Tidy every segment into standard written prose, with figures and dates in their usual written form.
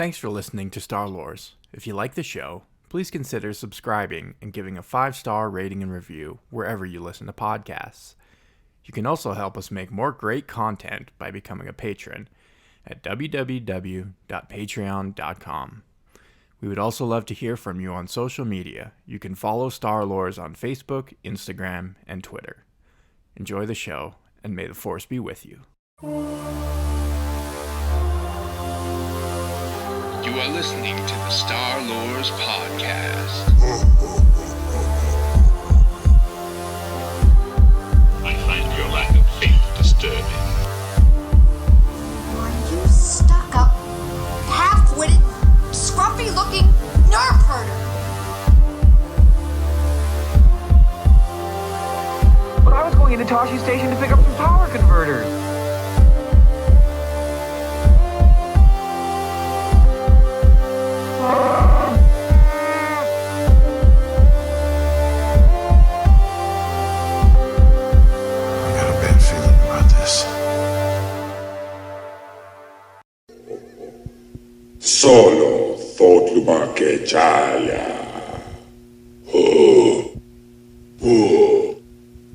Thanks for listening to Star Lores. If you like the show, please consider subscribing and giving a 5-star rating and review wherever you listen to podcasts. You can also help us make more great content by becoming a patron at www.patreon.com. We would also love to hear from you on social media. You can follow Star Lores on Facebook, Instagram, and Twitter. Enjoy the show, and may the Force be with you. You are listening to the Star Lores Podcast. I find your lack of faith disturbing. Are you stuck-up, half-witted, scruffy-looking nerf herder? But I was going into Toshi Station to pick up some power converters. Solo thought lumake chaya.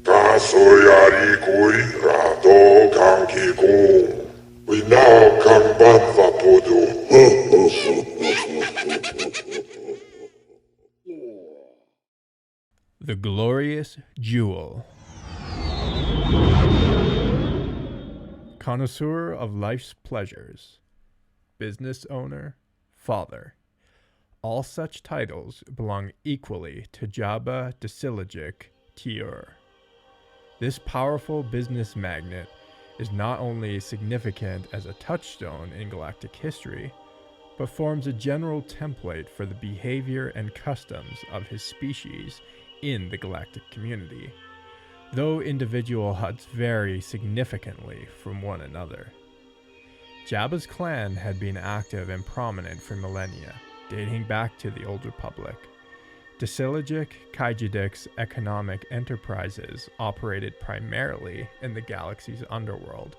Kasoyari kui rato kanki kung. We now can banva podo. The Glorious Jewel. Connoisseur of life's pleasures. Business owner, father. All such titles belong equally to Jabba the Hutt. This powerful business magnate is not only significant as a touchstone in galactic history, but forms a general template for the behavior and customs of his species in the galactic community, though individual Hutts vary significantly from one another. Jabba's clan had been active and prominent for millennia, dating back to the Old Republic. Disilogic Kaijidic's economic enterprises operated primarily in the galaxy's underworld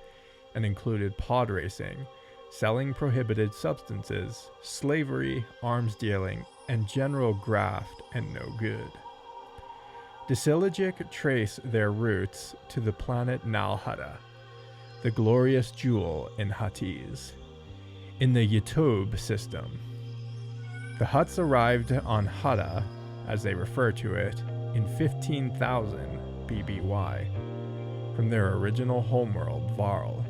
and included pod racing, selling prohibited substances, slavery, arms dealing, and general graft and no good. Disilogic trace their roots to the planet Nal Hutta, the glorious jewel in Huttese, in the Yutub system. The Hutts arrived on Hutta, as they refer to it, in 15,000 BBY, from their original homeworld, Varl.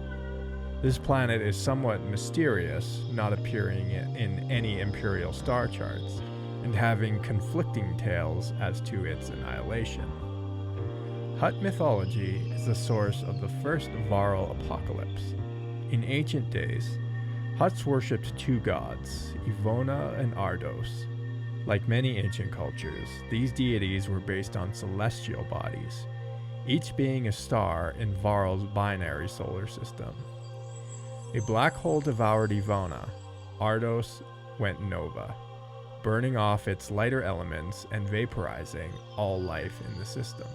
This planet is somewhat mysterious, not appearing in any imperial star charts, and having conflicting tales as to its annihilation. Hutt mythology is the source of the first Varl apocalypse. In ancient days, Hutts worshipped two gods, Ivona and Ardos. Like many ancient cultures, these deities were based on celestial bodies, each being a star in Varl's binary solar system. A black hole devoured Ivona. Ardos went nova, burning off its lighter elements and vaporizing all life in the system.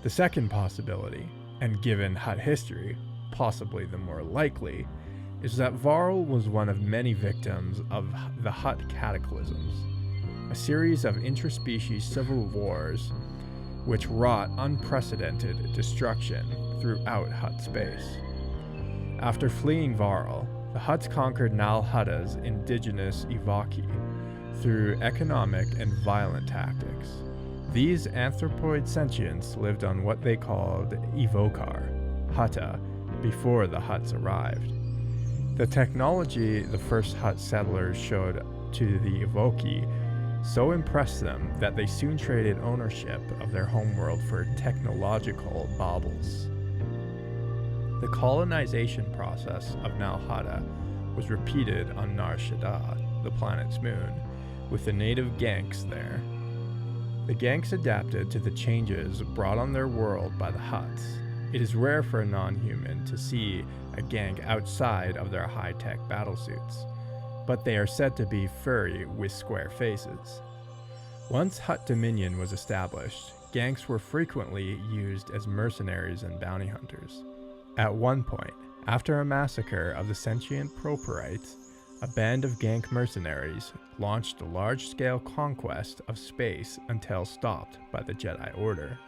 The second possibility, and given Hutt history, possibly the more likely, is that Varl was one of many victims of the Hutt cataclysms, a series of interspecies civil wars which wrought unprecedented destruction throughout Hutt space. After fleeing Varl, the Hutts conquered Nal Hutta's indigenous Ivaki through economic and violent tactics. These anthropoid sentients lived on what they called Evokar, Hutta, before the Hutts arrived. The technology the first Hutt settlers showed to the Evoki so impressed them that they soon traded ownership of their homeworld for technological baubles. The colonization process of Nal Hutta was repeated on Nar Shaddaa, the planet's moon, with the native Ganks there. The Ganks adapted to the changes brought on their world by the Hutts. It is rare for a non-human to see a Gank outside of their high-tech battlesuits, but they are said to be furry with square faces. Once Hutt Dominion was established, Ganks were frequently used as mercenaries and bounty hunters. At one point, after a massacre of the sentient Properites, a band of gank mercenaries launched a large-scale conquest of space until stopped by the Jedi Order.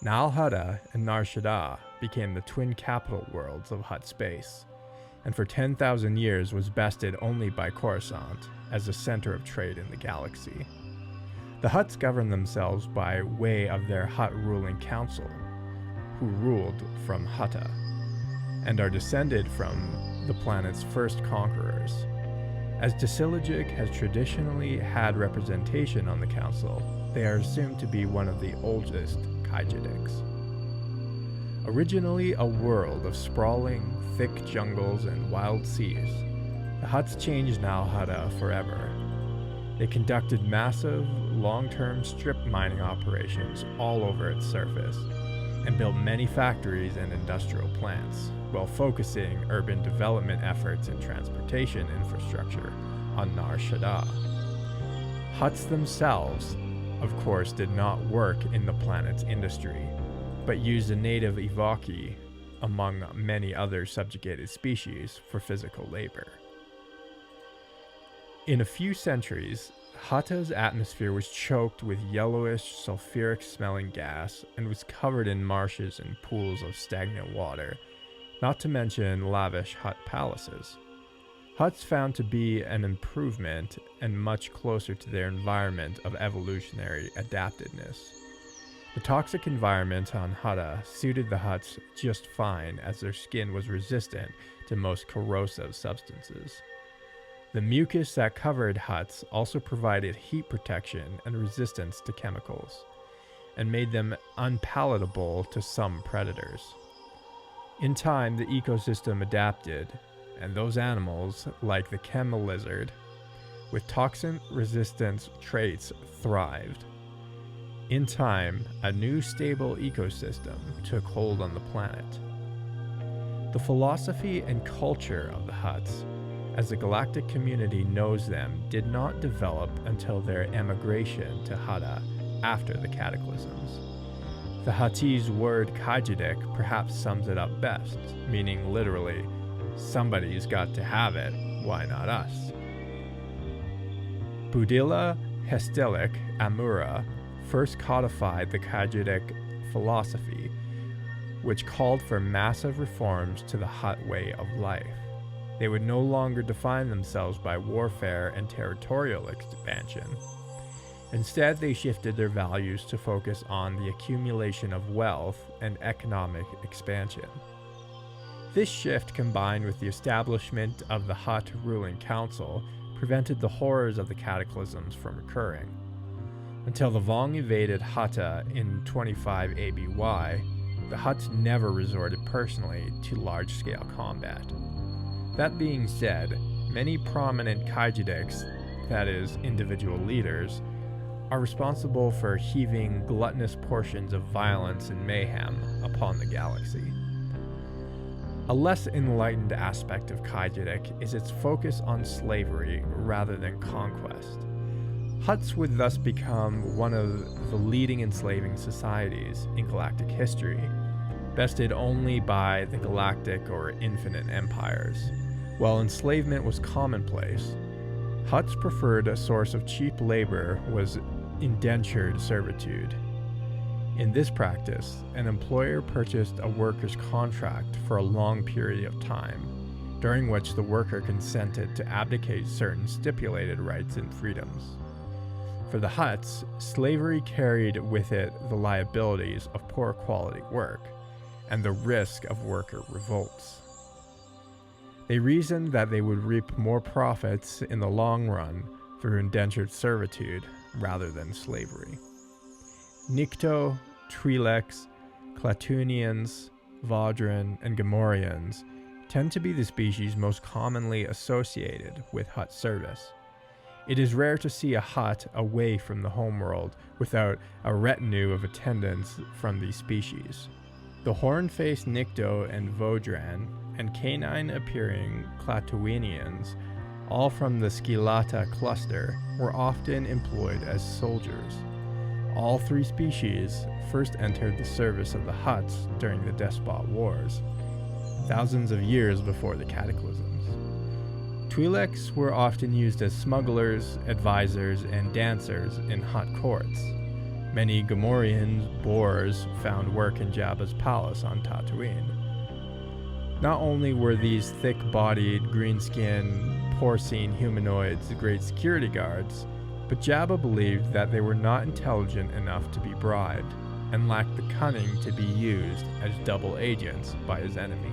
Nal Hutta and Nar Shaddaa became the twin capital worlds of Hutt space, and for 10,000 years was bested only by Coruscant as the center of trade in the galaxy. The Hutts governed themselves by way of their Hutt ruling council, who ruled from Hutta, and are descended from the planet's first conquerors. As Disilagic has traditionally had representation on the council, they are assumed to be one of the oldest Kaijidics. Originally a world of sprawling, thick jungles and wild seas, the Hutts changed Nal Hutta forever. They conducted massive, long-term strip mining operations all over its surface, and built many factories and industrial plants, while focusing urban development efforts and transportation infrastructure on Nar Shaddaa. Hutts themselves, of course, did not work in the planet's industry, but used the native Ivaki, among many other subjugated species, for physical labor. In a few centuries, Hutta's atmosphere was choked with yellowish, sulfuric-smelling gas and was covered in marshes and pools of stagnant water, not to mention lavish Hutt palaces. Hutts found to be an improvement and much closer to their environment of evolutionary adaptedness. The toxic environment on Hutta suited the Hutts just fine, as their skin was resistant to most corrosive substances. The mucus that covered Hutts also provided heat protection and resistance to chemicals, and made them unpalatable to some predators. In time, the ecosystem adapted, and those animals, like the Chem lizard, with toxin resistance traits, thrived. In time, a new stable ecosystem took hold on the planet. The philosophy and culture of the Hutts, as the galactic community knows them, did not develop until their emigration to Hutta after the cataclysms. The Huttese word Kaijidik perhaps sums it up best, meaning literally, somebody's got to have it, why not us? Budila Hestelik Amura first codified the Kaijidik philosophy, which called for massive reforms to the Hutt way of life. They would no longer define themselves by warfare and territorial expansion. Instead, they shifted their values to focus on the accumulation of wealth and economic expansion. This shift, combined with the establishment of the Hutt ruling council, prevented the horrors of the cataclysms from occurring. Until the Vong invaded Hutta in 25 ABY, the Hutts never resorted personally to large-scale combat. That being said, many prominent Kaijidiks, that is, individual leaders, are responsible for heaving gluttonous portions of violence and mayhem upon the galaxy. A less enlightened aspect of Kaijidik is its focus on slavery rather than conquest. Hutts would thus become one of the leading enslaving societies in galactic history, bested only by the galactic or infinite empires. While enslavement was commonplace, Hutt's preferred source of cheap labor was indentured servitude. In this practice, an employer purchased a worker's contract for a long period of time, during which the worker consented to abdicate certain stipulated rights and freedoms. For the Hutts, slavery carried with it the liabilities of poor quality work and the risk of worker revolts. They reasoned that they would reap more profits in the long run through indentured servitude rather than slavery. Nikto, Twi'leks, Klatooinians, Vaudran, and Gamorreans tend to be the species most commonly associated with Hutt service. It is rare to see a Hutt away from the homeworld without a retinue of attendants from these species. The horn-faced Nikto and Vaudran and canine-appearing Klatooinians, all from the Skilata cluster, were often employed as soldiers. All three species first entered the service of the Hutts during the Despot Wars, thousands of years before the cataclysms. Twi'leks were often used as smugglers, advisors, and dancers in Hutt courts. Many Gamorrean boors found work in Jabba's palace on Tatooine. Not only were these thick-bodied, green-skinned, porcine humanoids great security guards, but Jabba believed that they were not intelligent enough to be bribed, and lacked the cunning to be used as double agents by his enemy.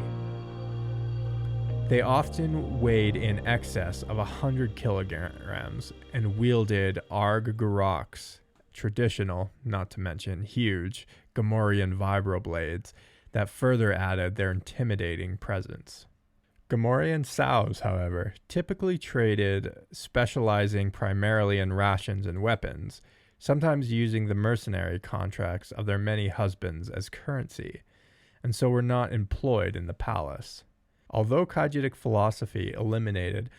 They often weighed in excess of 100 kilograms and wielded Arg Garoks, traditional, not to mention huge, Gamorrean vibroblades that further added their intimidating presence. Gamorrean sows, however, typically traded, specializing primarily in rations and weapons, sometimes using the mercenary contracts of their many husbands as currency, and so were not employed in the palace. Although Khajiitic philosophy eliminated,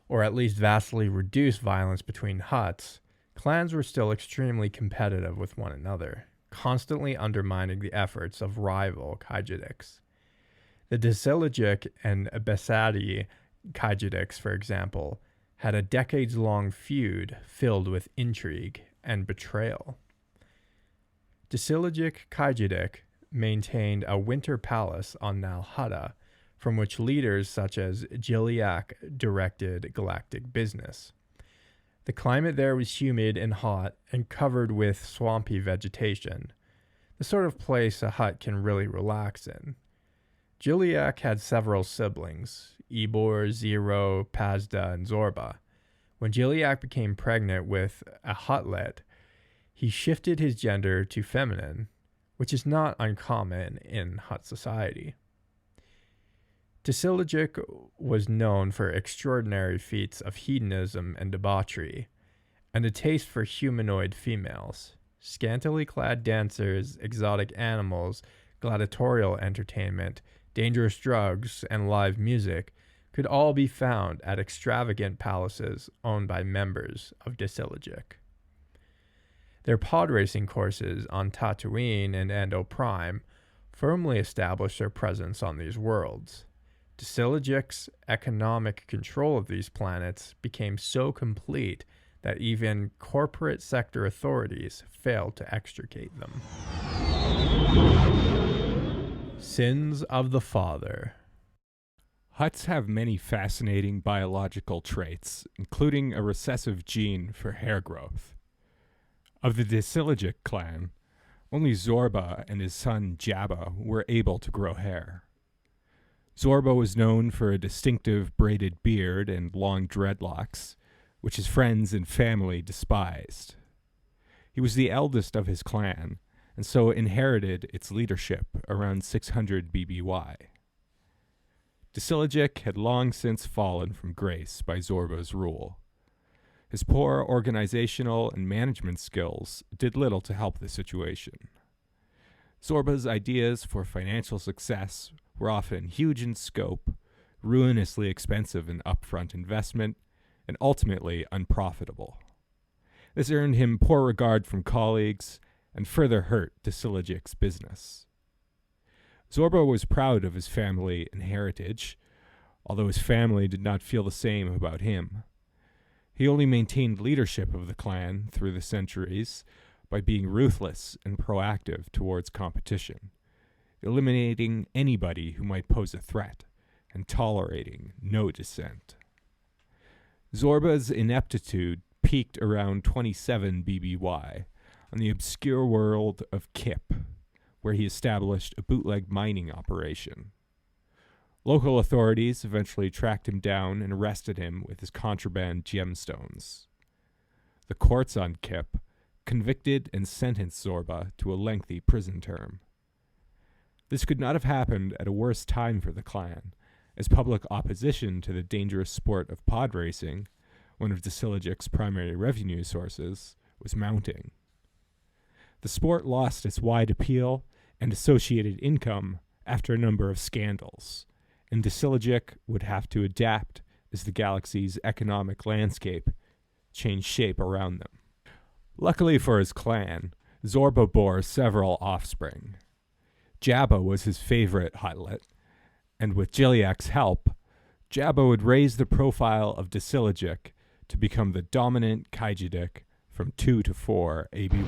or at least vastly reduced violence between Hutts, clans were still extremely competitive with one another, constantly undermining the efforts of rival Khajiitics. The Disiligic and Besadi Khajiitics, for example, had a decades-long feud filled with intrigue and betrayal. Disiligic Khajiitic maintained a winter palace on Nal Hutta, from which leaders such as Jiliak directed galactic business. The climate there was humid and hot and covered with swampy vegetation, the sort of place a Hutt can really relax in. Jiliak had several siblings, Ebor, Zero, Pazda, and Zorba. When Jiliak became pregnant with a Huttlet, he shifted his gender to feminine, which is not uncommon in Hutt society. Disiligic was known for extraordinary feats of hedonism and debauchery, and a taste for humanoid females. Scantily clad dancers, exotic animals, gladiatorial entertainment, dangerous drugs, and live music could all be found at extravagant palaces owned by members of Disiligic. Their pod racing courses on Tatooine and Ando Prime firmly established their presence on these worlds. Disiligic's economic control of these planets became so complete that even corporate sector authorities failed to extricate them. Sins of the Father. Hutts have many fascinating biological traits, including a recessive gene for hair growth. Of the Disiligic clan, only Zorba and his son Jabba were able to grow hair. Zorba was known for a distinctive braided beard and long dreadlocks, which his friends and family despised. He was the eldest of his clan, and so inherited its leadership around 600 BBY. Disiligic had long since fallen from grace by Zorba's rule. His poor organizational and management skills did little to help the situation. Zorba's ideas for financial success were often huge in scope, ruinously expensive in upfront investment, and ultimately unprofitable. This earned him poor regard from colleagues and further hurt Disiligic's business. Zorba was proud of his family and heritage, although his family did not feel the same about him. He only maintained leadership of the clan through the centuries by being ruthless and proactive towards competition, eliminating anybody who might pose a threat and tolerating no dissent. Zorba's ineptitude peaked around 27 BBY on the obscure world of Kip, where he established a bootleg mining operation. Local authorities eventually tracked him down and arrested him with his contraband gemstones. The courts on Kip convicted and sentenced Zorba to a lengthy prison term. This could not have happened at a worse time for the clan, as public opposition to the dangerous sport of pod racing, one of Disiligic's primary revenue sources, was mounting. The sport lost its wide appeal and associated income after a number of scandals, and Disiligic would have to adapt as the galaxy's economic landscape changed shape around them. Luckily for his clan, Zorba bore several offspring. Jabba was his favorite Huttlet, and with Jiliak's help, Jabba would raise the profile of Disilogic to become the dominant Kaijidik from 2 to 4 ABY.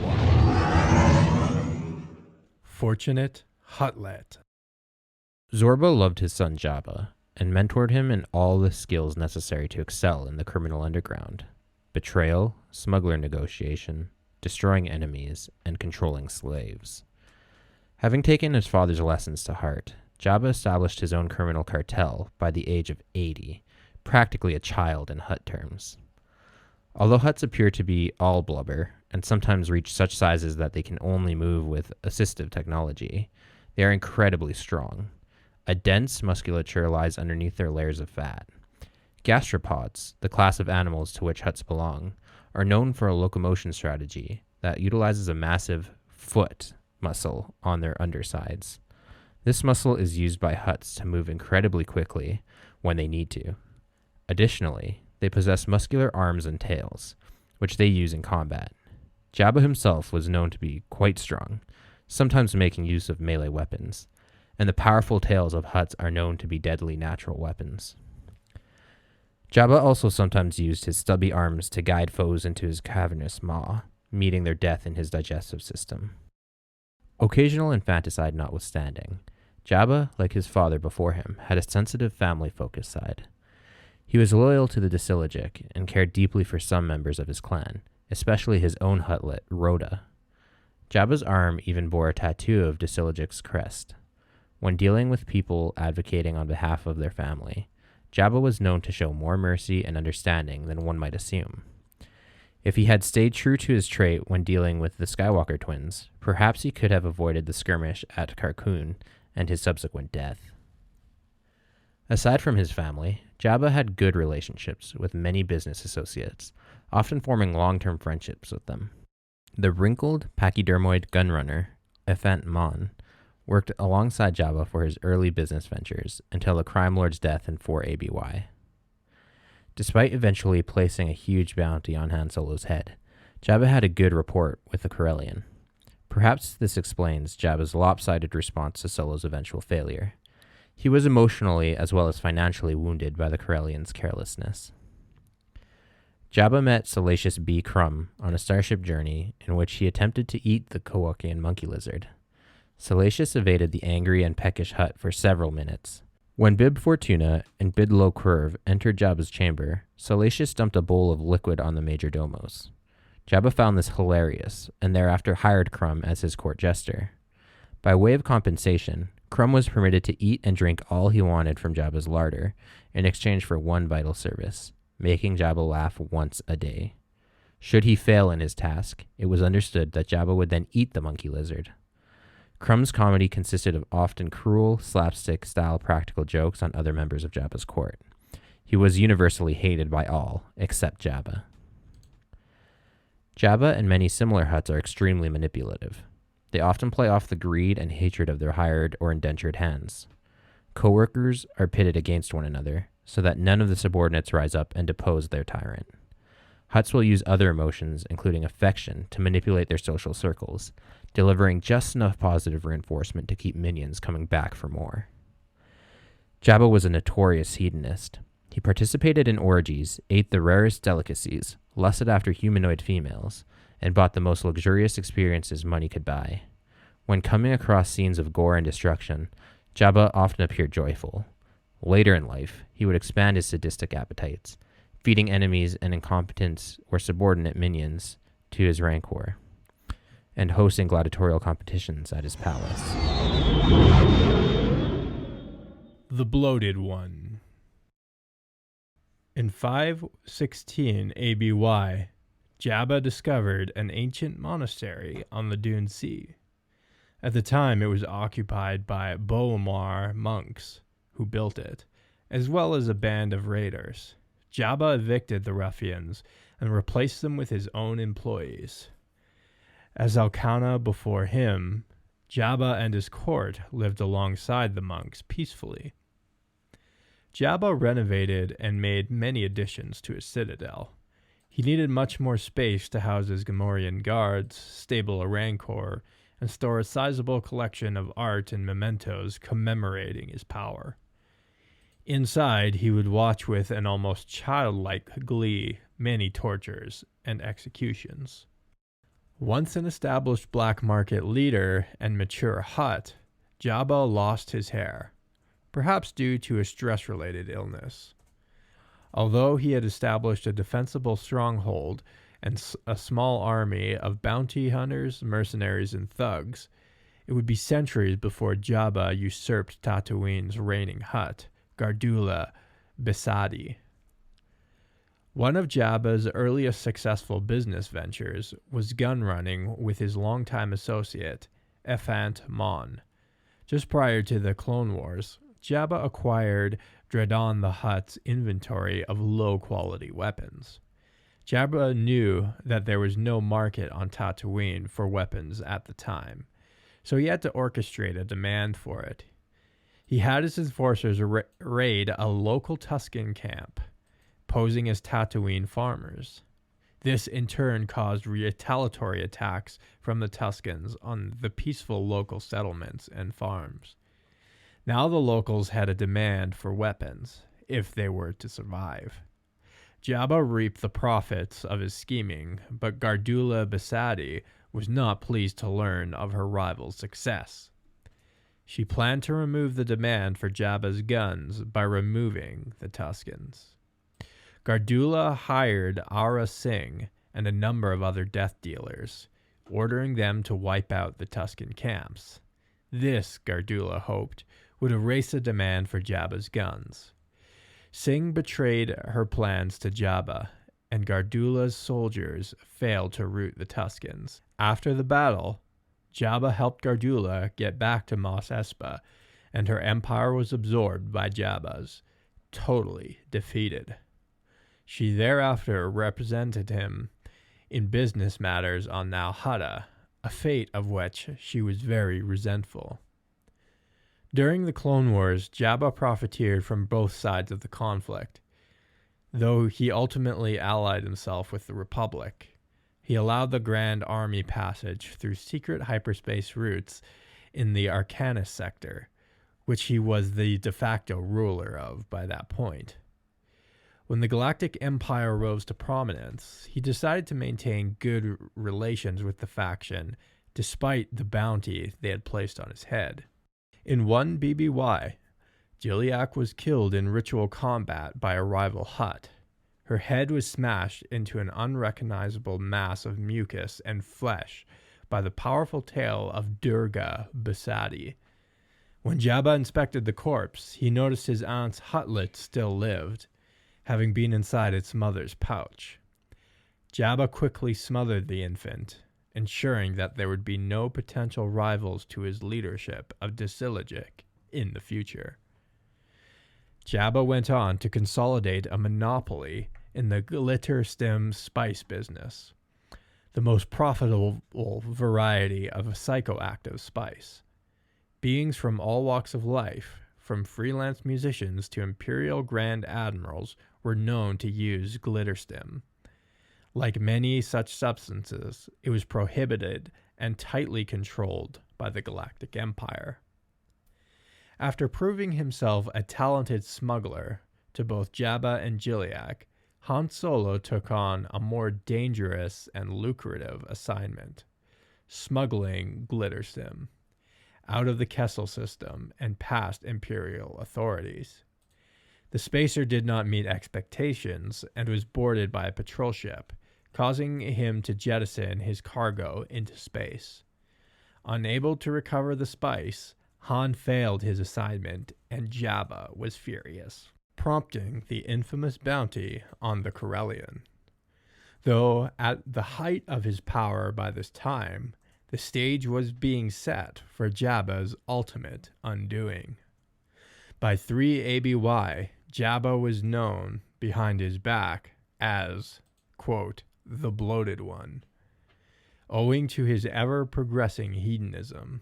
Fortunate Huttlet. Zorba loved his son Jabba and mentored him in all the skills necessary to excel in the criminal underground: betrayal, smuggler negotiation, destroying enemies, and controlling slaves. Having taken his father's lessons to heart, Jabba established his own criminal cartel by the age of 80, practically a child in Hutt terms. Although Hutts appear to be all blubber, and sometimes reach such sizes that they can only move with assistive technology, they are incredibly strong. A dense musculature lies underneath their layers of fat. Gastropods, the class of animals to which Hutts belong, are known for a locomotion strategy that utilizes a massive foot muscle on their undersides. This muscle is used by Hutts to move incredibly quickly when they need to. Additionally, they possess muscular arms and tails, which they use in combat. Jabba himself was known to be quite strong, sometimes making use of melee weapons, and the powerful tails of Hutts are known to be deadly natural weapons. Jabba also sometimes used his stubby arms to guide foes into his cavernous maw, meeting their death in his digestive system. Occasional infanticide notwithstanding, Jabba, like his father before him, had a sensitive family-focused side. He was loyal to the Disilogic and cared deeply for some members of his clan, especially his own Huttlet, Rhoda. Jabba's arm even bore a tattoo of Disilogic's crest. When dealing with people advocating on behalf of their family, Jabba was known to show more mercy and understanding than one might assume. If he had stayed true to his trait when dealing with the Skywalker twins, perhaps he could have avoided the skirmish at Carkoon and his subsequent death. Aside from his family, Jabba had good relationships with many business associates, often forming long-term friendships with them. The wrinkled, pachydermoid gunrunner, Effant Mon, worked alongside Jabba for his early business ventures until the crime lord's death in 4 ABY. Despite eventually placing a huge bounty on Han Solo's head, Jabba had a good rapport with the Corellian. Perhaps this explains Jabba's lopsided response to Solo's eventual failure. He was emotionally as well as financially wounded by the Corellian's carelessness. Jabba met Salacious B. Crumb on a starship journey in which he attempted to eat the Kowakian monkey lizard. Salacious evaded the angry and peckish Hutt for several minutes. When Bib Fortuna and Bidlo Curve entered Jabba's chamber, Salacious dumped a bowl of liquid on the majordomos. Jabba found this hilarious, and thereafter hired Crumb as his court jester. By way of compensation, Crumb was permitted to eat and drink all he wanted from Jabba's larder in exchange for one vital service: making Jabba laugh once a day. Should he fail in his task, it was understood that Jabba would then eat the monkey lizard. Crumb's comedy consisted of often cruel, slapstick-style practical jokes on other members of Jabba's court. He was universally hated by all, except Jabba. Jabba and many similar Hutts are extremely manipulative. They often play off the greed and hatred of their hired or indentured hands. Co-workers are pitted against one another, so that none of the subordinates rise up and depose their tyrant. Hutts will use other emotions, including affection, to manipulate their social circles, delivering just enough positive reinforcement to keep minions coming back for more. Jabba was a notorious hedonist. He participated in orgies, ate the rarest delicacies, lusted after humanoid females, and bought the most luxurious experiences money could buy. When coming across scenes of gore and destruction, Jabba often appeared joyful. Later in life, he would expand his sadistic appetites, feeding enemies and incompetent or subordinate minions to his rancor, and hosting gladiatorial competitions at his palace. The Bloated One. In 516 ABY, Jabba discovered an ancient monastery on the Dune Sea. At the time, it was occupied by Boamar monks, who built it, as well as a band of raiders. Jabba evicted the ruffians and replaced them with his own employees. As Alcana before him, Jabba and his court lived alongside the monks peacefully. Jabba renovated and made many additions to his citadel. He needed much more space to house his Gamorrean guards, stable a rancor, and store a sizable collection of art and mementos commemorating his power. Inside, he would watch with an almost childlike glee many tortures and executions. Once an established black market leader and mature Hutt, Jabba lost his hair, perhaps due to a stress-related illness. Although he had established a defensible stronghold and a small army of bounty hunters, mercenaries, and thugs, it would be centuries before Jabba usurped Tatooine's reigning Hutt, Gardula Bisadi. One of Jabba's earliest successful business ventures was gun running with his longtime associate, Ephant Mon. Just prior to the Clone Wars, Jabba acquired Dredon the Hutt's inventory of low-quality weapons. Jabba knew that there was no market on Tatooine for weapons at the time, so he had to orchestrate a demand for it. He had his enforcers raid a local Tusken camp, posing as Tatooine farmers. This in turn caused retaliatory attacks from the Tuskens on the peaceful local settlements and farms. Now the locals had a demand for weapons, if they were to survive. Jabba reaped the profits of his scheming, but Gardula Bisadi was not pleased to learn of her rival's success. She planned to remove the demand for Jabba's guns by removing the Tuskens. Gardula hired Ara Singh and a number of other death dealers, ordering them to wipe out the Tusken camps. This, Gardula hoped, would erase the demand for Jabba's guns. Singh betrayed her plans to Jabba, and Gardula's soldiers failed to rout the Tuskens. After the battle, Jabba helped Gardula get back to Mos Espa, and her empire was absorbed by Jabba's, totally defeated. She thereafter represented him in business matters on Nal Hutta, a fate of which she was very resentful. During the Clone Wars, Jabba profiteered from both sides of the conflict. Though he ultimately allied himself with the Republic, he allowed the Grand Army passage through secret hyperspace routes in the Arcanus sector, which he was the de facto ruler of by that point. When the Galactic Empire rose to prominence, he decided to maintain good relations with the faction despite the bounty they had placed on his head. In one BBY, Jiliak was killed in ritual combat by a rival Hutt. Her head was smashed into an unrecognizable mass of mucus and flesh by the powerful tail of Durga Bisadi. When Jabba inspected the corpse, he noticed his aunt's Huttlet still lived, having been inside its mother's pouch. Jabba quickly smothered the infant, ensuring that there would be no potential rivals to his leadership of Disilagic in the future. Jabba went on to consolidate a monopoly in the glitter stem spice business, the most profitable variety of a psychoactive spice. Beings from all walks of life, from freelance musicians to imperial grand admirals, were known to use glitter stem. Like many such substances, it was prohibited and tightly controlled by the Galactic Empire. After proving himself a talented smuggler to both Jabba and Jiliak, Han Solo took on a more dangerous and lucrative assignment: smuggling glitterstim out of the Kessel system and past Imperial authorities. The spacer did not meet expectations and was boarded by a patrol ship, causing him to jettison his cargo into space. Unable to recover the spice, Han failed his assignment, and Jabba was furious, prompting the infamous bounty on the Corellian. Though at the height of his power by this time, the stage was being set for Jabba's ultimate undoing. By 3 ABY, Jabba was known behind his back as, quote, the Bloated One. Owing to his ever-progressing hedonism,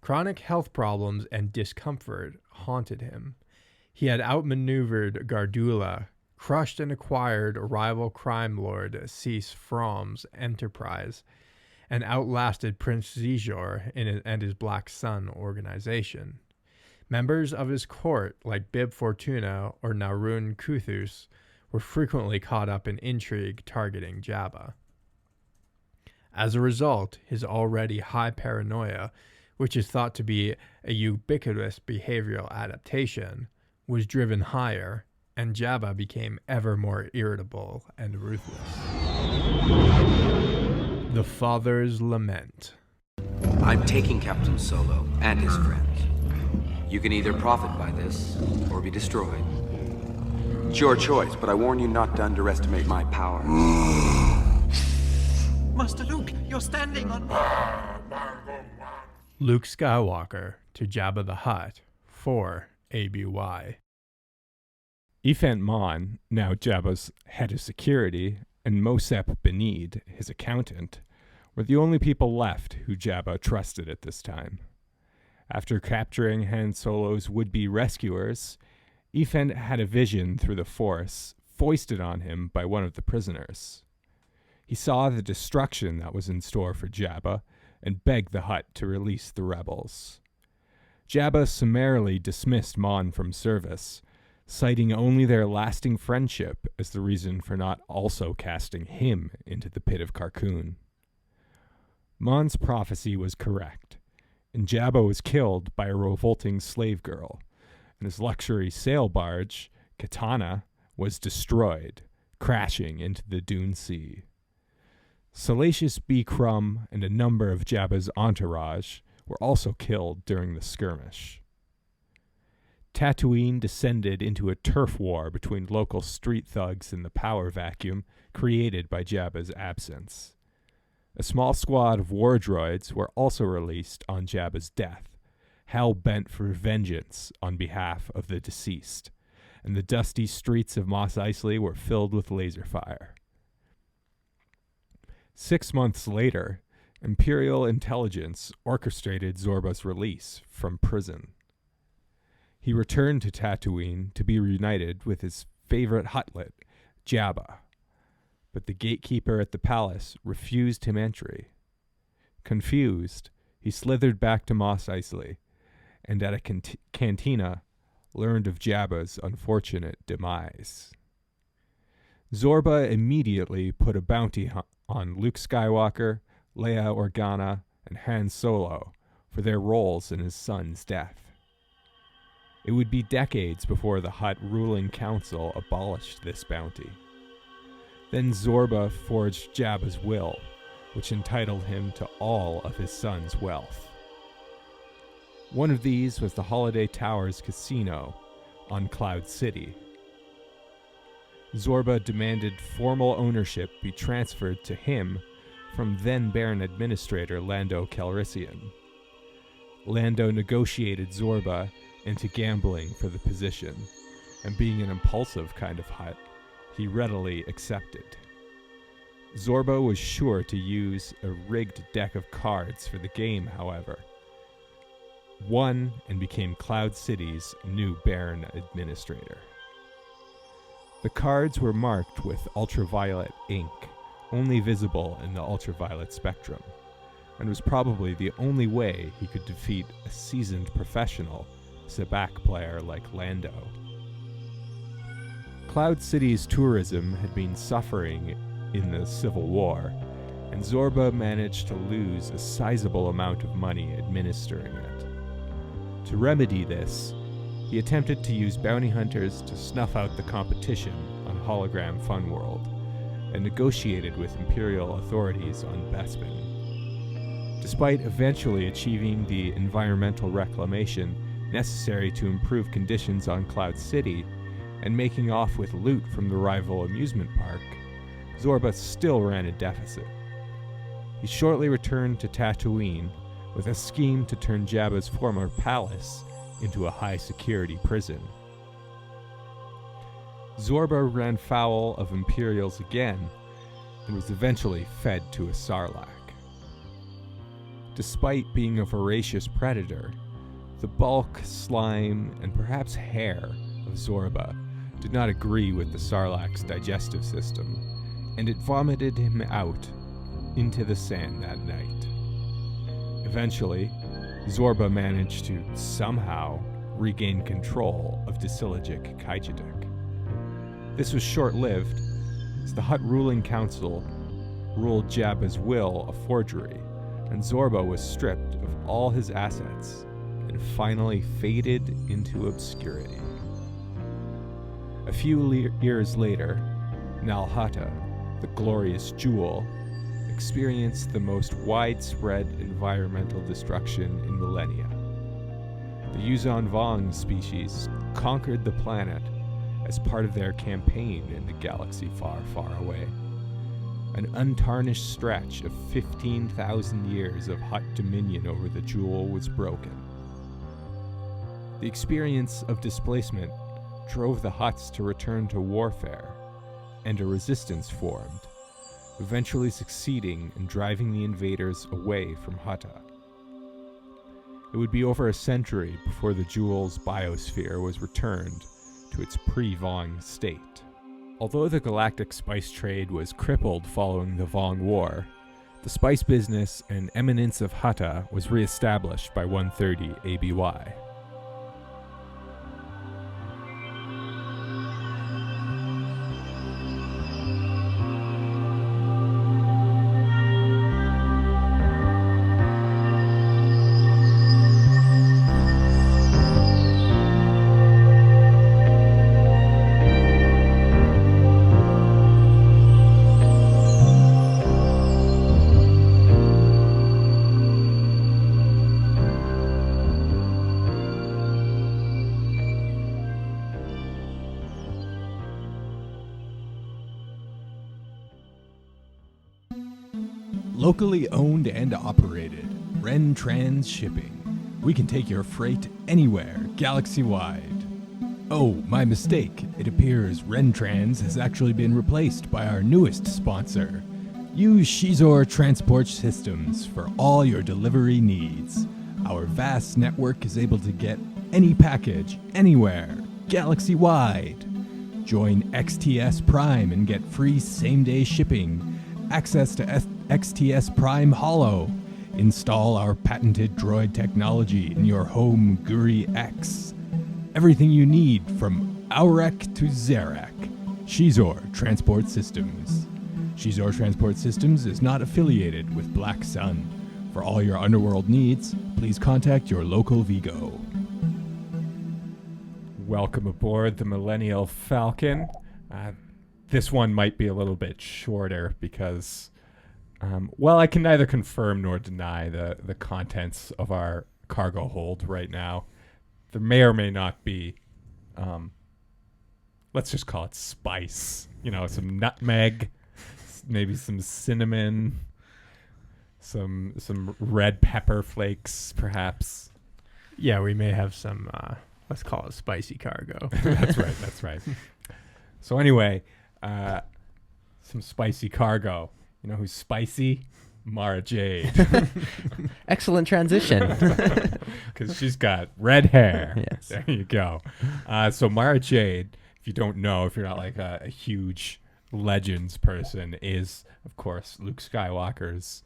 chronic health problems and discomfort haunted him. He had outmaneuvered Gardula, crushed and acquired rival crime lord Cease Fromm's enterprise, and outlasted Prince Xizor and his Black Sun organization. Members of his court, like Bib Fortuna or Narun Kuthus, were frequently caught up in intrigue targeting Jabba. As a result, his already high paranoia, which is thought to be a ubiquitous behavioral adaptation, was driven higher, and Jabba became ever more irritable and ruthless. The Father's Lament. I'm taking Captain Solo and his friends. You can either profit by this, or be destroyed. It's your choice, but I warn you not to underestimate my power. Master Luke, you're standing on... Luke Skywalker to Jabba the Hutt, 4 ABY. Ifant Mon, now Jabba's head of security, and Mosep Benid, his accountant, were the only people left who Jabba trusted at this time. After capturing Han Solo's would-be rescuers, Ifant had a vision through the Force foisted on him by one of the prisoners. He saw the destruction that was in store for Jabba and begged the Hutt to release the rebels. Jabba summarily dismissed Mon from service, citing only their lasting friendship as the reason for not also casting him into the pit of Carkoon. Mon's prophecy was correct, and Jabba was killed by a revolting slave girl, and his luxury sail barge, Katana, was destroyed, crashing into the Dune Sea. Salacious B. Crumb and a number of Jabba's entourage were also killed during the skirmish. Tatooine descended into a turf war between local street thugs and the power vacuum created by Jabba's absence. A small squad of war droids were also released on Jabba's death, hell-bent for vengeance on behalf of the deceased, and the dusty streets of Mos Eisley were filled with laser fire. 6 months later, Imperial intelligence orchestrated Zorba's release from prison. He returned to Tatooine to be reunited with his favorite Huttlet, Jabba, but the gatekeeper at the palace refused him entry. Confused, he slithered back to Mos Eisley, and at a cantina learned of Jabba's unfortunate demise. Zorba immediately put a bounty on Luke Skywalker, Leia Organa, and Han Solo for their roles in his son's death. It would be decades before the Hutt ruling council abolished this bounty. Then Zorba forged Jabba's will, which entitled him to all of his son's wealth. One of these was the Holiday Towers Casino on Cloud City. Zorba demanded formal ownership be transferred to him from then Baron Administrator Lando Calrissian. Lando negotiated Zorba into gambling for the position, and being an impulsive kind of Hutt, he readily accepted. Zorba was sure to use a rigged deck of cards for the game, however. Won and became Cloud City's new Baron Administrator. The cards were marked with ultraviolet ink, only visible in the ultraviolet spectrum, and was probably the only way he could defeat a seasoned professional sabacc player like Lando. Cloud City's tourism had been suffering in the Civil War, and Zorba managed to lose a sizable amount of money administering it. To remedy this, he attempted to use bounty hunters to snuff out the competition on Hologram Fun World, and negotiated with Imperial authorities on Bespin. Despite eventually achieving the environmental reclamation necessary to improve conditions on Cloud City, and making off with loot from the rival amusement park, Zorba still ran a deficit. He shortly returned to Tatooine with a scheme to turn Jabba's former palace into a high-security prison. Zorba ran foul of Imperials again, and was eventually fed to a Sarlacc. Despite being a voracious predator, the bulk, slime, and perhaps hair of Zorba did not agree with the Sarlacc's digestive system, and it vomited him out into the sand that night. Eventually, Zorba managed to somehow regained control of Disilagic Kaijidik. This was short-lived, as the Hutt ruling council ruled Jabba's will a forgery, and Zorba was stripped of all his assets and finally faded into obscurity. A few years later, Nal Hutta, the glorious jewel, experienced the most widespread environmental destruction in millennia. The Yuzon Vong species conquered the planet as part of their campaign in the galaxy far, far away. An untarnished stretch of 15,000 years of Hutt dominion over the jewel was broken. The experience of displacement drove the Hutts to return to warfare, and a resistance formed, eventually succeeding in driving the invaders away from Hutta. It would be over a century before the jewel's biosphere was returned to its pre-Vong state. Although the galactic spice trade was crippled following the Vong War, the spice business and eminence of Hutta was re-established by 130 ABY. Locally owned and operated, Ren Trans Shipping. We can take your freight anywhere, galaxy-wide. Oh, my mistake. It appears Ren Trans has actually been replaced by our newest sponsor. Use Shizor Transport Systems for all your delivery needs. Our vast network is able to get any package, anywhere, galaxy-wide. Join XTS Prime and get free same-day shipping, access to XTS Prime Hollow. Install our patented droid technology in your home Guri X. Everything you need from Aurek to Zarak. Shizor Transport Systems. Shizor Transport Systems is not affiliated with Black Sun. For all your underworld needs, please contact your local Vigo. Welcome aboard the Millennial Falcon. This one might be a little bit shorter because, I can neither confirm nor deny the contents of our cargo hold right now. There may or may not be, let's just call it spice. Some nutmeg, maybe some cinnamon, some red pepper flakes, perhaps. Yeah, we may have some, let's call it spicy cargo. That's right. So anyway, some spicy cargo. You know who's spicy? Mara Jade. Excellent transition. Because she's got red hair. Yes. There you go. So Mara Jade, if you don't know, if you're not like a huge Legends person, is, of course, Luke Skywalker's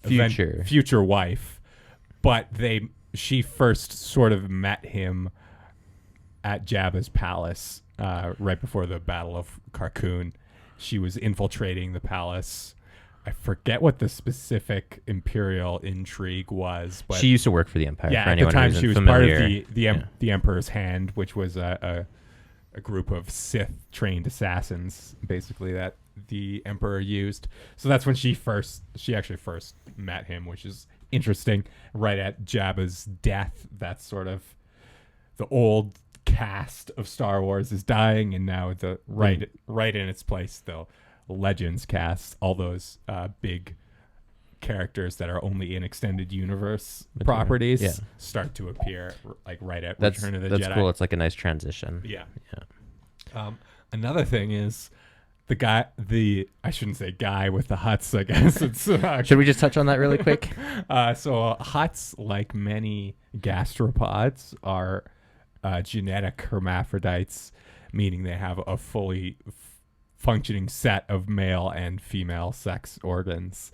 future wife. But she first sort of met him at Jabba's palace right before the Battle of Carkoon. She was infiltrating the palace. I forget what the specific Imperial intrigue was, but she used to work for the Empire. Yeah, for at the time she was familiar. part of the Emperor's Hand, which was a group of Sith trained assassins, basically, that the Emperor used. So that's when she actually first met him, which is interesting. Right at Jabba's death, that's sort of the old cast of Star Wars is dying, and now the right in its place, the Legends cast, all those big characters that are only in extended universe properties start to appear like right at Return of the Jedi. That's cool. It's like a nice transition. Yeah. Another thing is I shouldn't say guy with the Hutts, I guess. Should we just touch on that really quick? So Hutts, like many gastropods, are genetic hermaphrodites, meaning they have a fully functioning set of male and female sex organs.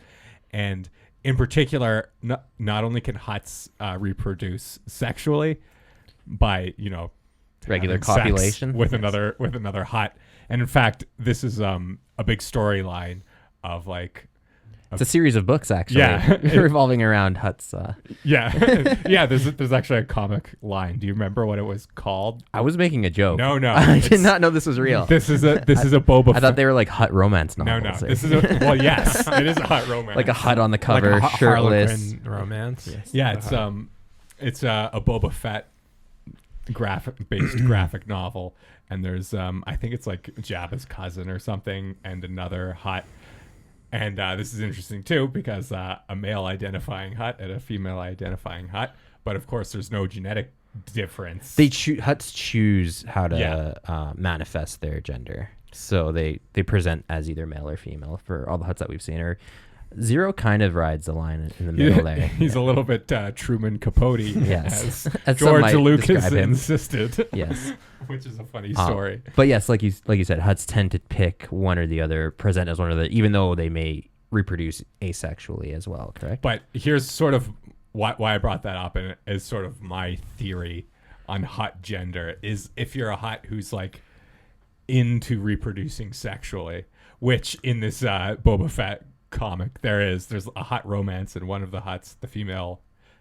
And in particular, not only can Hutts reproduce sexually, by Regular having sex copulation with another Hutt. And in fact, this is a big storyline of like. It's a series of books, actually, revolving around Hutt's. Yeah. There's actually a comic line. Do you remember what it was called? I was making a joke. No. I did not know this was real. This is a Boba. I thought they were like Hutt romance novels. No. This is yes, it is a Hutt romance. Like a Hutt on the cover, like shirtless romance. Yes. Yeah, it's a Boba Fett graphic novel, and there's I think it's like Jabba's cousin or something, and another Hutt. And this is interesting too because a male identifying Hutt and a female identifying Hutt, but of course there's no genetic difference. Hutts choose how to manifest their gender, so they present as either male or female for all the Hutts that we've seen. Or Zero kind of rides the line in the middle there. He's a little bit Truman Capote, yes, as George Lucas insisted. Yes, which is a funny story. But yes, like you said, Hutts tend to pick one or the other, present as one or the, even though they may reproduce asexually as well. Correct. But here's sort of why I brought that up, and is sort of my theory on Hutt gender is if you're a Hutt who's like into reproducing sexually, which in this Boba Fett comic there's a Hutt romance, and one of the Hutts, the female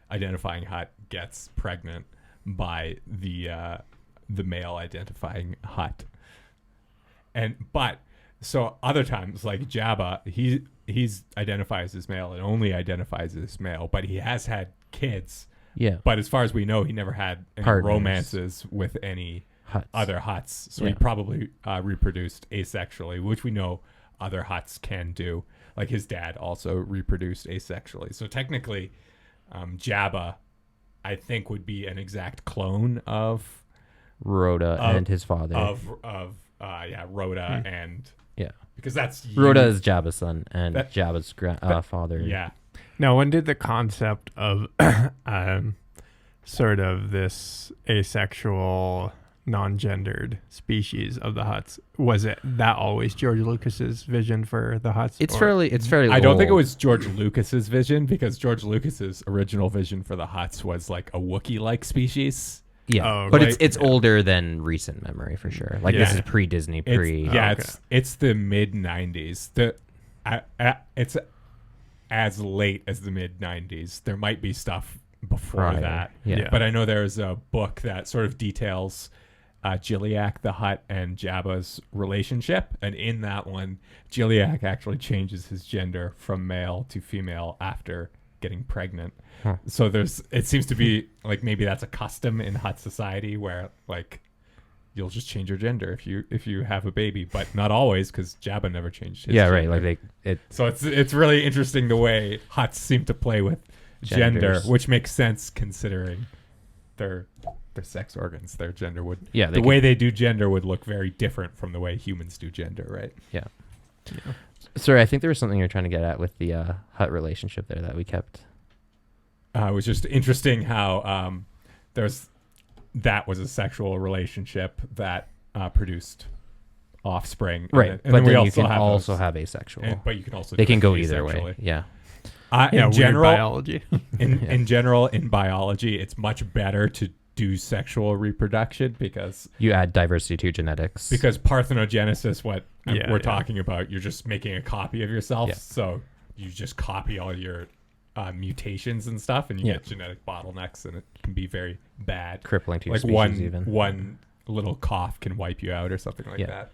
identifying Hutt, gets pregnant by the male identifying Hutt. But so other times, like Jabba, he's identifies as male and only identifies as male, but he has had kids. Yeah. But as far as we know, he never had any romances with any other Hutts. So he probably reproduced asexually, which we know other Hutts can do. Like his dad also reproduced asexually. So technically, Jabba, I think, would be an exact clone of Rhoda and his father. Rhoda and because that's Rhoda is Jabba's son and Jabba's father. Yeah. Now, when did the concept of sort of this asexual, non-gendered species of the Hutts, was it that always George Lucas's vision for the Hutts? It's fairly I don't think it was George Lucas's vision, because George Lucas's original vision for the Hutts was like a Wookiee-like species. Yeah, but it's older than recent memory for sure. Like this is pre-Disney, it's the mid 90s. It's as late as the mid 90s. There might be stuff before that. Yeah. But I know there's a book that sort of details Gilliac the Hutt and Jabba's relationship, and in that one, Gilliac actually changes his gender from male to female after getting pregnant. So it seems to be like maybe that's a custom in Hutt society where like you'll just change your gender if you have a baby, but not always, because Jabba never changed his gender. Right. Like so it's really interesting the way Hutts seem to play with gender, which makes sense considering their sex organs. Their gender would the way they do gender would look very different from the way humans do gender, right? Yeah. Sorry, I think there was something you're trying to get at with the Hutt relationship there that we kept. It was just interesting how that was a sexual relationship that produced offspring, right? And but then we you can also have asexual. But you can also they can go either way. Yeah. In general, biology. in general, in biology, it's much better to do sexual reproduction because you add diversity to your genetics. Because parthenogenesis, we're talking about, you're just making a copy of yourself. Yeah. So you just copy all your mutations and stuff, and you get genetic bottlenecks, and it can be very bad, crippling to your like species. one little cough can wipe you out or something like that.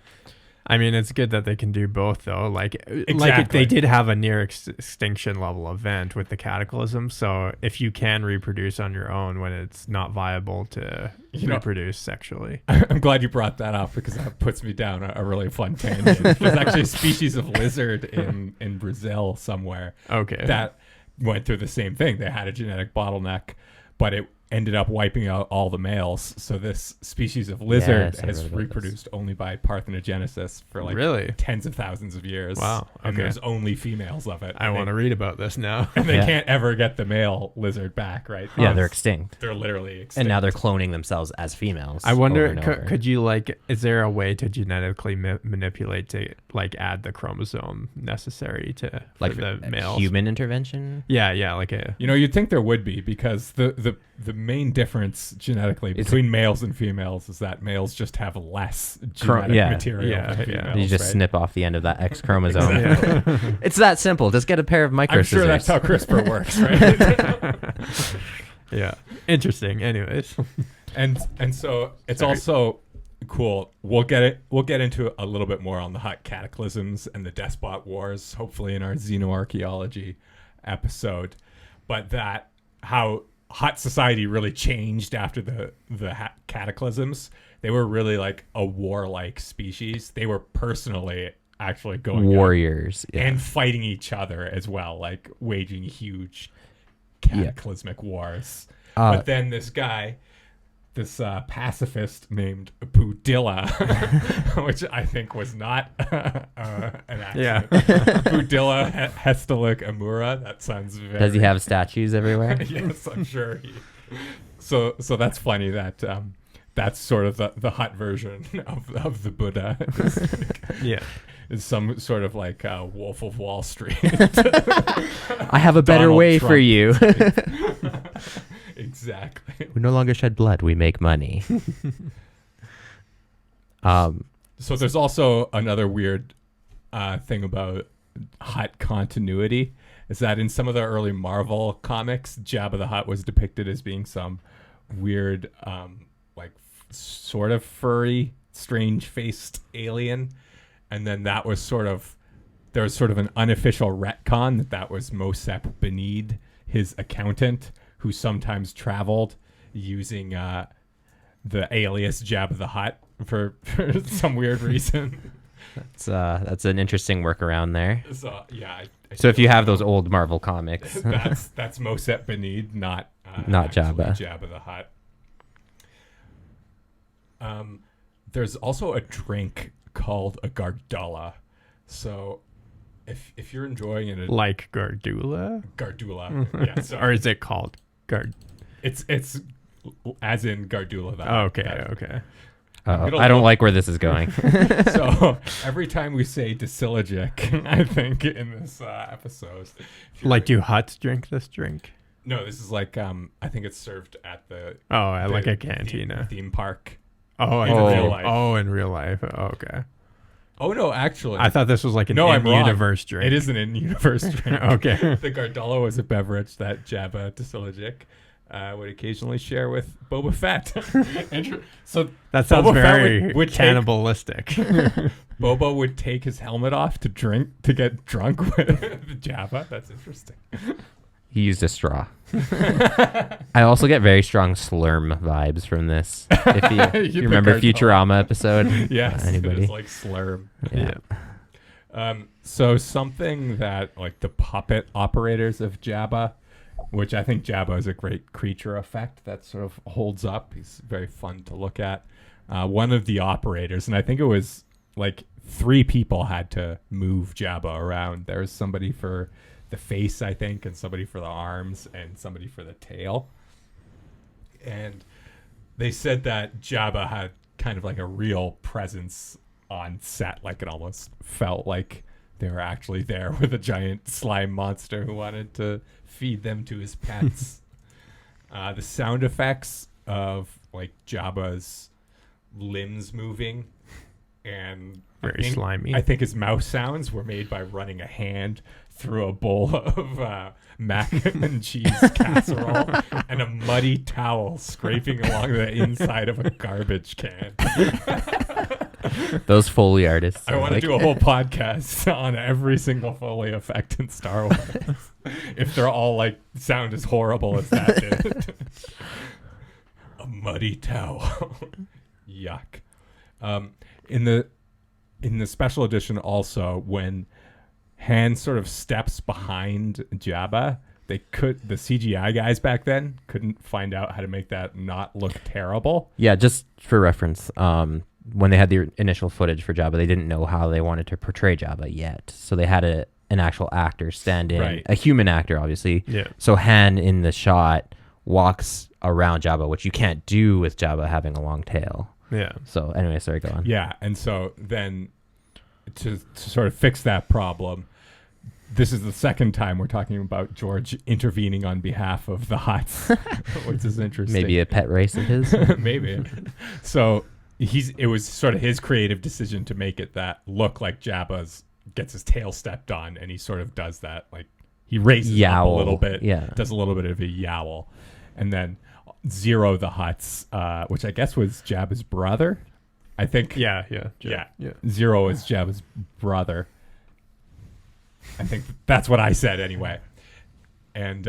I mean, it's good that they can do both, though. Like Exactly. they did have a near extinction level event with the Cataclysm. So if you can reproduce on your own when it's not viable to reproduce sexually, I'm glad you brought that up, because that puts me down a really fun tangent. There's actually a species of lizard in Brazil somewhere. Okay. That went through the same thing. They had a genetic bottleneck, but it ended up wiping out all the males. So this species of lizard has reproduced only by parthenogenesis for like tens of thousands of years. Wow. Okay. And there's only females of it. I want to read about this now. And they can't ever get the male lizard back, right? Yeah, they're extinct. They're literally extinct. And now they're cloning themselves as females. I wonder, could you is there a way to genetically manipulate to add the chromosome necessary to for the males? Human intervention? Yeah, like a... you'd think there would be, because the main difference genetically between males and females is that males just have less genetic material than females. You just snip off the end of that X chromosome. It's that simple. Just get a pair of micro I'm scissors. sure that's how CRISPR works, right? Yeah. Interesting. Anyways. And so it's also cool. We'll get into a little bit more on the Hutt cataclysms and the Despot Wars, hopefully in our xenoarchaeology episode. But that how Hutt society really changed after the cataclysms. They were really like a warlike species. They were personally actually going warriors and fighting each other as well, like waging huge cataclysmic wars. But then this guy, this pacifist named Budilla, which I think was not an accident. Budilla Hestelik Amura. That sounds very... Does he have statues everywhere? Yes, I'm sure. So that's funny that that's sort of the Hutt version of the Buddha. Is some sort of like Wolf of Wall Street. I have a better way for you. Exactly. We no longer shed blood. We make money. So there's also another weird thing about Hutt continuity is that in some of the early Marvel comics, Jabba the Hutt was depicted as being some weird, like sort of furry, strange-faced alien. And then that was there was sort of an unofficial retcon that was Mosep Benid, his accountant, who sometimes traveled using the alias Jabba the Hutt for some weird reason. That's an interesting workaround there. So yeah. So if you have those old Marvel comics, that's Mosep Benid, not Jabba. Jabba the Hutt. There's also a drink called a Gardula. So if you're enjoying it, like Gardula, yeah. Sorry. Or is it called Gard? It's as in Gardula. Okay. I don't like where this is going. So every time we say Disilogic, I think in this episode, like, do Hutts drink this drink? No, this is like I think it's served at the like a cantina theme park. In real life. In real life. Oh, okay. Oh no, actually, I thought this was like an in-universe drink. It is an in-universe drink. Okay. The Gardula was a beverage that Jabba Disilogic would occasionally share with Boba Fett. So that sounds very cannibalistic. Boba would take his helmet off to get drunk with Jabba. That's interesting. He used a straw. I also get very strong Slurm vibes from this. If you remember Futurama episode? Yes, anybody? It's like Slurm. Yeah. So something that like the puppet operators of Jabba, which I think Jabba is a great creature effect that sort of holds up. He's very fun to look at. One of the operators, and I think it was like 3 people had to move Jabba around. There was somebody for the face, I think, and somebody for the arms, and somebody for the tail. And they said that Jabba had kind of like a real presence on set. Like it almost felt like they were actually there with a giant slime monster who wanted to feed them to his pets. The sound effects of like Jabba's limbs moving and very slimy. I think his mouth sounds were made by running a hand through a bowl of mac and cheese casserole and a muddy towel scraping along the inside of a garbage can. Those Foley artists. I want to do a whole podcast on every single Foley effect in Star Wars. If they're all like sound as horrible as that did. A muddy towel. Yuck. In the special edition also, when Han sort of steps behind Jabba, the CGI guys back then couldn't find out how to make that not look terrible. Yeah, just for reference, when they had the initial footage for Jabba, they didn't know how they wanted to portray Jabba yet. So they had an actual actor stand in, a human actor, obviously. Yeah. So Han in the shot walks around Jabba, which you can't do with Jabba having a long tail. Yeah. So anyway, sorry, go on. Yeah, and so then to sort of fix that problem, this is the second time we're talking about George intervening on behalf of the Hutts, which is interesting. Maybe a pet race of his. Maybe. So it was sort of his creative decision to make it that look like Jabba's gets his tail stepped on, and he sort of does that, like he raises up a little bit, does a little bit of a yowl, and then Zero the Hutts, which I guess was Jabba's brother. I think. Yeah. Zero is Jabba's brother. I think that's what I said anyway. And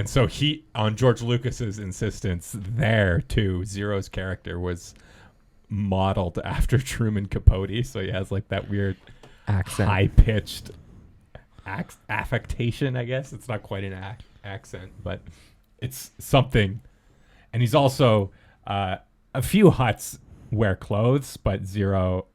so he, on George Lucas's insistence there too, Zero's character was modeled after Truman Capote. So he has like that weird accent, high-pitched affectation, I guess. It's not quite an accent, but it's something. And he's also, a few Hutts wear clothes, but Zero,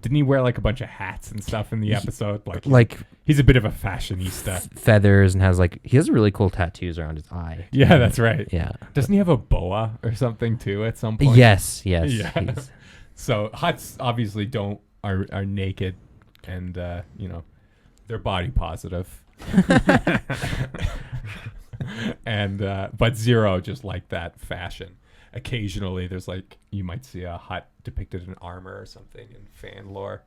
didn't he wear like a bunch of hats and stuff in the episode? Like he's a bit of a fashionista. Feathers, and he has really cool tattoos around his eye. Yeah, that's right. Yeah. Doesn't he have a boa or something too at some point? Yes. Yeah. So Hutts obviously are naked, and they're body positive. And but Zero just like that fashion. Occasionally there's like, you might see a Hutt depicted in armor or something in fan lore.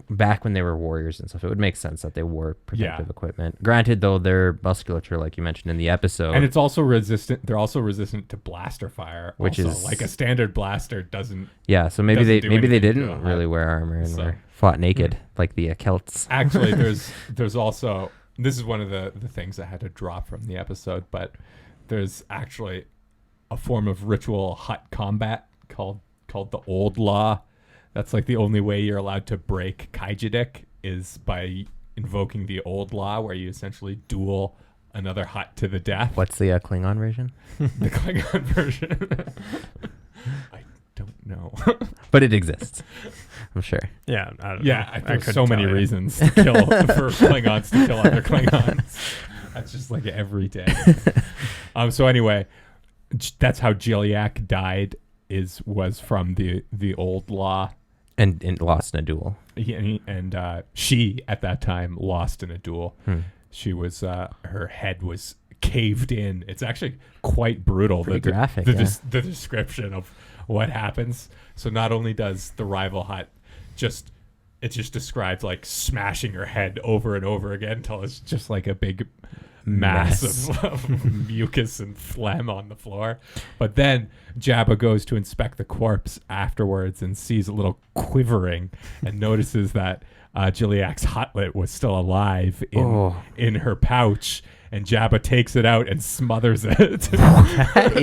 Back when they were warriors and stuff, it would make sense that they wore protective equipment. Granted, though, their musculature, like you mentioned in the episode, and it's also resistant. They're also resistant to blaster fire, which is like a standard blaster doesn't. Yeah, so maybe they didn't really wear armor and were fought naked like the Celts. Actually, there's also, this is one of the things I had to drop from the episode, but there's actually a form of ritual Hutt combat called the Old Law. That's like the only way you're allowed to break Kaijidik is by invoking the Old Law, where you essentially duel another Hutt to the death. What's the Klingon version? The Klingon version. I don't know. But it exists, I'm sure. Yeah, I don't know. There's so many reasons to kill for Klingons to kill other Klingons. That's just like every day. So anyway, that's how Jiliak died. Was from the Old Law, and lost in a duel. And she at that time lost in a duel. She was her head was caved in. It's actually quite brutal. Pretty graphic. The description of what happens. So not only does the rival Hutt it just describes like smashing her head over and over again until it's just like a big mass of mucus and phlegm on the floor. But then Jabba goes to inspect the corpse afterwards and sees a little quivering and notices that Jiliak's Huttlet was still alive in her pouch, and Jabba takes it out and smothers it. That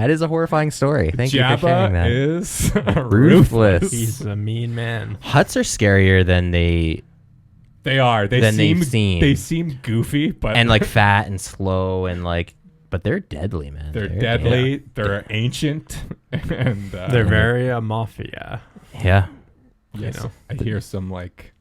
is a horrifying story. Thank you for sharing that. Jabba is ruthless. He's a mean man. Hutts are scarier than they are. They seem goofy, but and like fat and slow and like, but they're deadly, man. They're deadly. Yeah. They're ancient, and they're very mafia. Yeah. Yes, I hear some like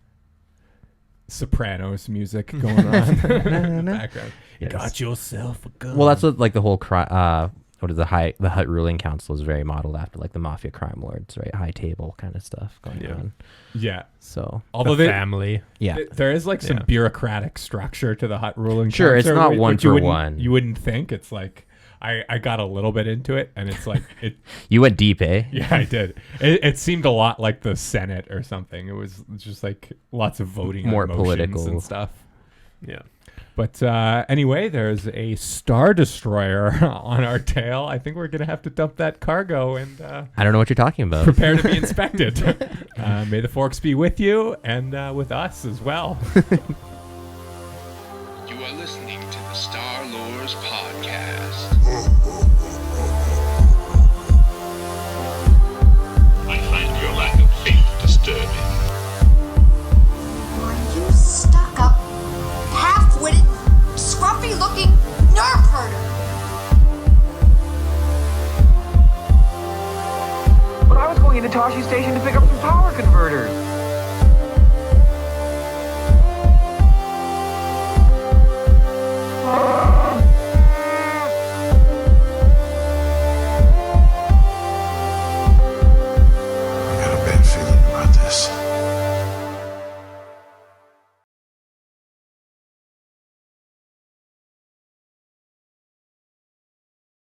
Sopranos music going on in the background. Yes. Got yourself a gun. Well, that's what like the whole what is the Hutt ruling council is very modeled after, like the mafia crime lords, right? High table kind of stuff going on. Yeah. So although family, there is like some bureaucratic structure to the Hutt ruling. Sure, council, it's not one for one. You wouldn't think. It's like I got a little bit into it, and it's like it. You went deep, eh? Yeah, I did. It seemed a lot like the Senate or something. It was just like lots of voting, more on motions political and stuff. Yeah. But anyway, there's a Star Destroyer on our tail. I think we're going to have to dump that cargo and... I don't know what you're talking about. Prepare to be inspected. May the forks be with you and with us as well. You are listening to the Star Lores Podcast. I find your lack of faith disturbing. Are you stuck up, half-witted, scruffy-looking nerf herder? But I was going into Toshi Station to pick up some power converters.